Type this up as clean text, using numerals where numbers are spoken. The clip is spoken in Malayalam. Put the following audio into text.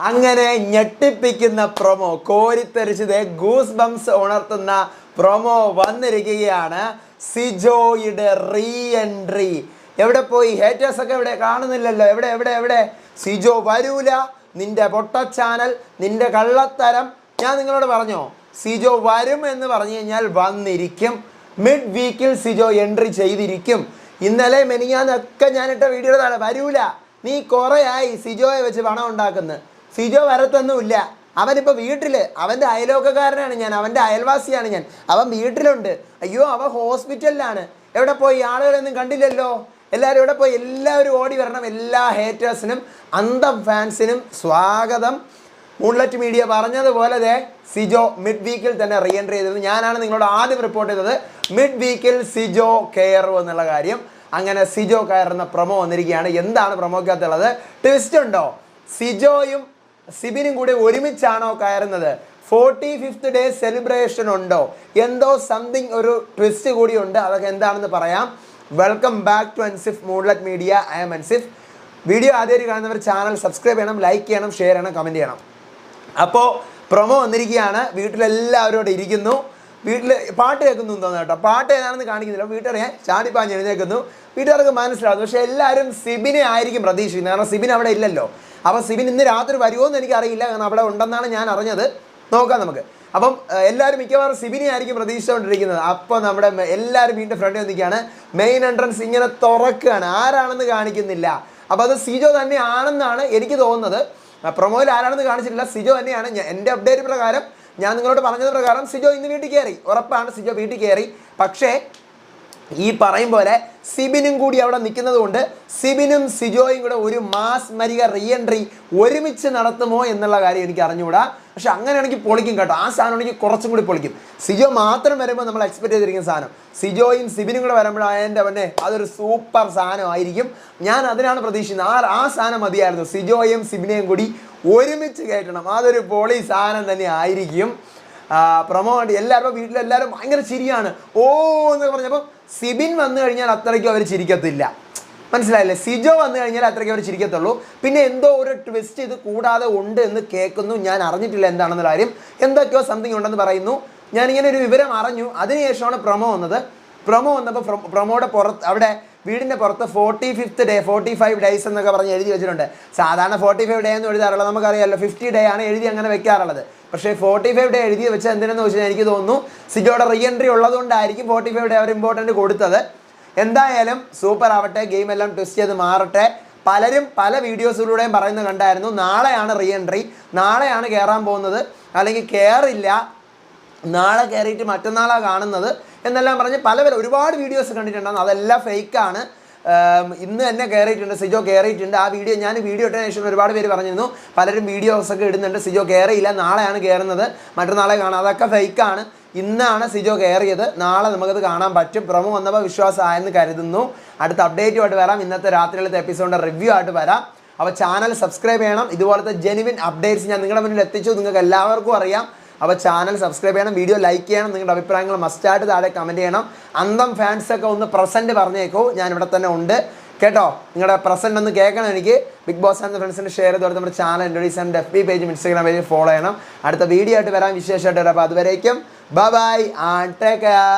അങ്ങനെ ഞെട്ടിപ്പിക്കുന്ന പ്രൊമോ കോരിത്തരിച്ചത് ഗൂസ് ബംസ് ഉണർത്തുന്ന പ്രൊമോ വന്നിരിക്കുകയാണ്. സിജോയുടെ റീ എൻട്രി. എവിടെ പോയി? ഹേറ്റേഴ്സ് ഒക്കെ എവിടെ? കാണുന്നില്ലല്ലോ. എവിടെ എവിടെ എവിടെ? സിജോ വരൂല, നിന്റെ പൊട്ട ചാനൽ, നിന്റെ കള്ളത്തരം. ഞാൻ നിങ്ങളോട് പറഞ്ഞോ, സിജോ വരും എന്ന് പറഞ്ഞു കഴിഞ്ഞാൽ വന്നിരിക്കും. മിഡ് വീക്കിൽ സിജോ എൻട്രി ചെയ്തിരിക്കും. ഇന്നലെ മെനിഞ്ഞാന്നൊക്കെ ഞാനിട്ട വീഡിയോ വരൂല, നീ കുറേ ആയി സിജോയെ വെച്ച് പണം ഉണ്ടാക്കുന്നത്. സിജോ വരത്തൊന്നുമില്ല. അവനിപ്പോൾ വീട്ടിൽ, അവൻ്റെ അയലോക്കക്കാരനാണ് ഞാൻ, അവൻ്റെ അയൽവാസിയാണ് ഞാൻ. അവൻ വീട്ടിലുണ്ട്. അയ്യോ, അവൻ ഹോസ്പിറ്റലിലാണ്. എവിടെ പോയി? ആളുകളൊന്നും കണ്ടില്ലല്ലോ. എല്ലാവരും എവിടെ പോയി? എല്ലാവരും ഓടി വരണം. എല്ലാ ഹേറ്റേഴ്സിനും അന്തം ഫാൻസിനും സ്വാഗതം. മൂൺലൈറ്റ് മീഡിയ പറഞ്ഞതുപോലെ സിജോ മിഡ് വീക്കിൽ തന്നെ റീ എൻട്രി ചെയ്തത്. ഞാനാണ് നിങ്ങളോട് ആദ്യം റിപ്പോർട്ട് ചെയ്തത് മിഡ് വീക്കിൽ സിജോ കയറും എന്നുള്ള കാര്യം. അങ്ങനെ സിജോ കയറുന്ന പ്രൊമോ വന്നിരിക്കുകയാണ്. എന്താണ് പ്രൊമോക്കകത്തുള്ളത്? ട്വിസ്റ്റ് ഉണ്ടോ? സിജോയും സിബിനും കൂടി ഒരുമിച്ചാണോ കയറുന്നത്? 45th ഡേ സെലിബ്രേഷൻ ഉണ്ടോ? എന്തോ സംതിങ് ഒരു ട്വിസ്റ്റ് കൂടിയുണ്ട്. അതൊക്കെ എന്താണെന്ന് പറയാം. Welcome back to Ansif moonlight media. I am Ansif. Video ആദ്യമായിട്ട് കാണുന്നവർ ചാനൽ സബ്സ്ക്രൈബ് ചെയ്യണം, ലൈക്ക് ചെയ്യണം, ഷെയർ ചെയ്യണം, കമൻറ്റ് ചെയ്യണം. അപ്പോൾ പ്രൊമോ വന്നിരിക്കുകയാണ്. വീട്ടിലെല്ലാവരും ഇവിടെ ഇരിക്കുന്നു. വീട്ടിൽ പാട്ട് കേൾക്കുന്നു തോന്നുന്നു കേട്ടോ. പാട്ട് ഏതാണെന്ന് കാണിക്കുന്നില്ല. വീട്ടുകാരെ ചാടിപ്പാഞ്ഞ് എഴുന്നേൽക്കുന്നു. വീട്ടുകാർക്ക് മനസ്സിലാവുന്നു. പക്ഷേ എല്ലാവരും സിബിനെ ആയിരിക്കും പ്രതീക്ഷിക്കുന്നത്. കാരണം സിബിൻ അവിടെ ഇല്ലല്ലോ. അപ്പോൾ സിബിൻ ഇന്ന് രാത്രി വരുമോ എന്ന് എനിക്കറിയില്ല. കാരണം അവിടെ ഉണ്ടെന്നാണ് ഞാൻ അറിഞ്ഞത്. നോക്കാം നമുക്ക്. അപ്പം എല്ലാവരും മിക്കവാറും സിബിനെ ആയിരിക്കും പ്രതീക്ഷിച്ചുകൊണ്ടിരിക്കുന്നത്. അപ്പോൾ നമ്മുടെ എല്ലാവരും വീണ്ടും ഫ്രണ്ട് വന്നിരിക്കുകയാണ്. മെയിൻ എൻട്രൻസ് ഇങ്ങനെ തുറക്കുകയാണ്. ആരാണെന്ന് കാണിക്കുന്നില്ല. അപ്പോൾ അത് സിജോ തന്നെ ആണെന്നാണ് എനിക്ക് തോന്നുന്നത്. പ്രൊമോയിൽ ആരാണെന്ന് കാണിച്ചിട്ടില്ല. സിജോ തന്നെയാണ്. എൻ്റെ അപ്ഡേറ്റ് പ്രകാരം, ഞാൻ നിങ്ങളോട് പറഞ്ഞത് പ്രകാരം സിജോ ഇന്ന് വീട്ടിൽ കയറി. ഉറപ്പാണ് സിജോ വീട്ടിൽ കയറി. പക്ഷേ ഈ പറയും പോലെ സിബിനും കൂടി അവിടെ നിൽക്കുന്നത് കൊണ്ട് സിബിനും സിജോയും കൂടെ ഒരു മാസ് മരിക റീ എൻട്രി ഒരുമിച്ച് നടത്തുമോ എന്നുള്ള കാര്യം എനിക്ക് അറിഞ്ഞുകൂടാ. പക്ഷെ അങ്ങനെയാണെങ്കിൽ പൊളിക്കും കേട്ടോ. ആ സാധനമാണെങ്കിൽ കുറച്ചും കൂടി പൊളിക്കും. സിജോ മാത്രം വരുമ്പോൾ നമ്മൾ എക്സ്പെക്ട് ചെയ്തിരിക്കുന്ന സാധനം, സിജോയും സിബിനും കൂടെ വരുമ്പോഴായതിൻ്റെ പിന്നെ അതൊരു സൂപ്പർ സാധനമായിരിക്കും. ഞാൻ അതിനാണ് പ്രതീക്ഷിക്കുന്നത്. ആ സാധനം മതിയായിരുന്നു. സിജോയും സിബിനെയും കൂടി ഒരുമിച്ച് കയറ്റണം. അതൊരു പൊളി സാധനം തന്നെ ആയിരിക്കും. പ്രൊമോ കണ്ടി എല്ലാവരും വീട്ടിലെല്ലാവരും ഭയങ്കര ചിരിയാണ്. ഓ എന്നൊക്കെ പറഞ്ഞപ്പോൾ സിബിൻ വന്നു കഴിഞ്ഞാൽ അത്രയ്ക്കും അവർ ചിരിക്കത്തില്ല. മനസ്സിലായില്ലേ? സിജോ വന്നു കഴിഞ്ഞാൽ അത്രയ്ക്കും അവർ ചിരിക്കത്തുള്ളൂ. പിന്നെ എന്തോ ഒരു ട്വിസ്റ്റ് ഇത് കൂടാതെ ഉണ്ട് എന്ന് കേൾക്കുന്നു. ഞാൻ അറിഞ്ഞിട്ടില്ല എന്താണെന്ന കാര്യം. എന്തൊക്കെയോ സംതിങ് ഉണ്ടെന്ന് പറയുന്നു. ഞാനിങ്ങനെ ഒരു വിവരം അറിഞ്ഞു. അതിനുശേഷമാണ് പ്രൊമോ വന്നത്. പ്രൊമോ വന്നപ്പോൾ പ്രൊമോയുടെ പുറത്ത്, അവിടെ വീടിൻ്റെ പുറത്ത് 45th ഡേ 45 ഡേയ്സ് എന്നൊക്കെ പറഞ്ഞ് എഴുതി വെച്ചിട്ടുണ്ട്. സാധാരണ 45 ഡേ എന്ന് എഴുതാറുള്ളത് നമുക്കറിയാമല്ലോ. 50 ഡേ ആണ് എഴുതി അങ്ങനെ വെക്കാറുള്ളത്. പക്ഷേ 45 ഡേ എഴുതി വെച്ചാൽ എന്തിനെന്ന് വെച്ചാൽ എനിക്ക് തോന്നുന്നു സിജോയുടെ റീ എൻട്രി ഉള്ളതുകൊണ്ടായിരിക്കും 45 ഡേ അവർ ഇമ്പോർട്ടൻറ്റ് കൊടുത്തത്. എന്തായാലും സൂപ്പർ ആവട്ടെ. ഗെയിം എല്ലാം ട്വിസ്റ്റ് ചെയ്ത് മാറട്ടെ. പലരും പല വീഡിയോസിലൂടെയും പറയുന്നത് കണ്ടായിരുന്നു, നാളെയാണ് റീ എൻട്രി, നാളെയാണ് കയറാൻ പോകുന്നത്, അല്ലെങ്കിൽ കയറില്ല, നാളെ കയറിയിട്ട് മറ്റന്നാളാണ് കാണുന്നത് എന്നെല്ലാം പറഞ്ഞ് ഒരുപാട് വീഡിയോസ് കണ്ടിട്ടുണ്ടായിരുന്നു. അതെല്ലാം ഫേക്കാണ്. ഇന്ന് തന്നെ കയറിയിട്ടുണ്ട്, സിജോ കയറിയിട്ടുണ്ട്. ആ വീഡിയോ ഞാൻ വീഡിയോ ഇട്ടതിന് ശേഷം ഒരുപാട് പേര് പറഞ്ഞിരുന്നു, പലരും വീഡിയോസൊക്കെ ഇടുന്നുണ്ട്, സിജോ കയറിയില്ല, നാളെയാണ് കയറുന്നത്, മറ്റന്നാളെ കാണാം. അതൊക്കെ ഫേക്കാണ്. ഇന്നാണ് സിജോ കയറിയത്. നാളെ നമുക്കത് കാണാൻ പറ്റും. പ്രൊമോ വന്നപ്പോൾ വിശ്വാസമായെന്ന് കരുതുന്നു. അടുത്ത അപ്ഡേറ്റുമായിട്ട് വരാം. ഇന്നത്തെ രാത്രിയിലത്തെ എപ്പിസോഡിൻ്റെ റിവ്യൂ ആയിട്ട് വരാം. അപ്പോൾ ചാനൽ സബ്സ്ക്രൈബ് ചെയ്യണം. ഇതുപോലത്തെ ജെനുവിൻ അപ്ഡേറ്റ്സ് ഞാൻ നിങ്ങളുടെ മുന്നിൽ എത്തിച്ചു. നിങ്ങൾക്ക് എല്ലാവർക്കും അറിയാം. അപ്പോൾ ചാനൽ സബ്സ്ക്രൈബ് ചെയ്യണം, വീഡിയോ ലൈക്ക് ചെയ്യണം, നിങ്ങളുടെ അഭിപ്രായങ്ങൾ മസ്റ്റായിട്ട് താഴെ കമൻറ്റ് ചെയ്യണം. അന്തം ഫാൻസൊക്കെ ഒന്ന് പ്രസൻറ്റ് പറഞ്ഞേക്കോ, ഞാൻ ഇവിടെ തന്നെ ഉണ്ട് കേട്ടോ. നിങ്ങളുടെ പ്രസൻറ്റ് ഒന്ന് കേൾക്കണം എനിക്ക്. ബിഗ് ബോസ് ആൻഡ് ഫ്രണ്ട്സിൻ്റെ ഷെയർ ചെയ്തോടെ നമ്മുടെ ചാനൽ ഇൻട്രൊഡ്യൂസ് ആൻഡ് FB പേജും ഇൻസ്റ്റാഗ്രാം പേജും ഫോളോ ചെയ്യണം. അടുത്ത വീഡിയോ ആയിട്ട് വരാം, വിശേഷമായിട്ട് വരാം. അപ്പോൾ അതുവരേക്കും bye bye and take care.